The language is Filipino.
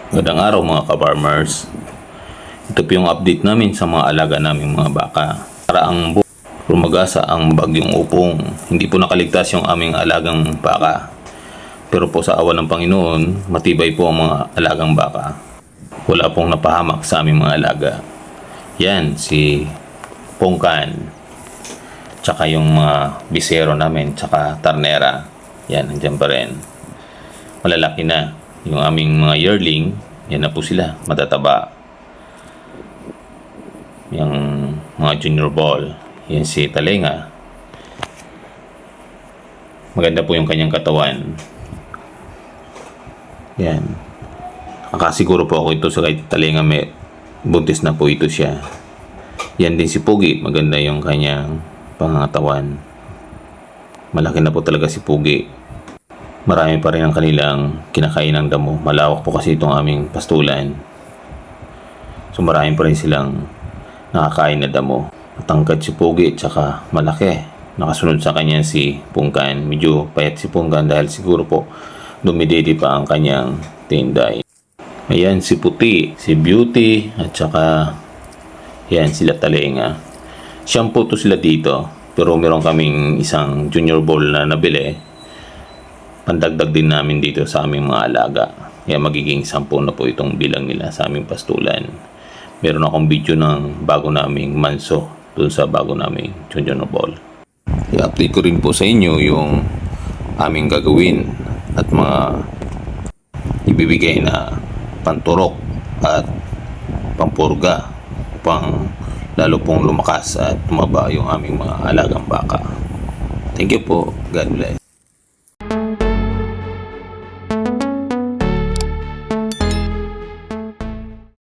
Magandang araw mga ka-farmers. Ito po yung update namin sa mga alaga naming mga baka. Paraang rumagasa ang bagyong upong. Hindi po nakaligtas yung aming alagang baka. Pero po sa awa ng Panginoon, matibay po ang mga alagang baka. Wala pong napahamak sa aming mga alaga. Yan, si Pongkan. Tsaka yung mga bisero namin, tsaka ternera. Yan, nandiyan pa rin. Malalaki na. Yung aming mga yearling, yan na po sila, matataba. Yung mga junior ball, yan si Talenga. Maganda po yung kanyang katawan. Yan. Nakasiguro po ako ito sa kay Talenga, may buntis na po ito siya. Yan din si Pugi, maganda yung kanyang pangangatawan. Malaki na po talaga si Pugi. Marami pa rin ang kanilang kinakain ng damo. Malawak po kasi itong aming pastulan. So marami pa rin silang nakakain na damo. Matangkad si Pugi tsaka malaki. Nakasunod sa kanya si Pungkan. Medyo payat si Pungkan dahil siguro po dumididi pa ang kanyang tinday. Ayan si Puti, si Beauty at saka yan sila Talenga. Shampoo to sila dito. Pero meron kaming isang junior ball na nabili. Pandagdag din namin dito sa aming mga alaga. Kaya magiging 10 na po itong bilang nila sa aming pastulan. Meron akong video ng bago naming manso dun sa bago naming junior ball. I-update ko rin po sa inyo yung aming gagawin at mga ibibigay na panturok at pampurga upang lalo pong lumakas at tumaba yung aming mga alagang baka. Thank you po. God bless.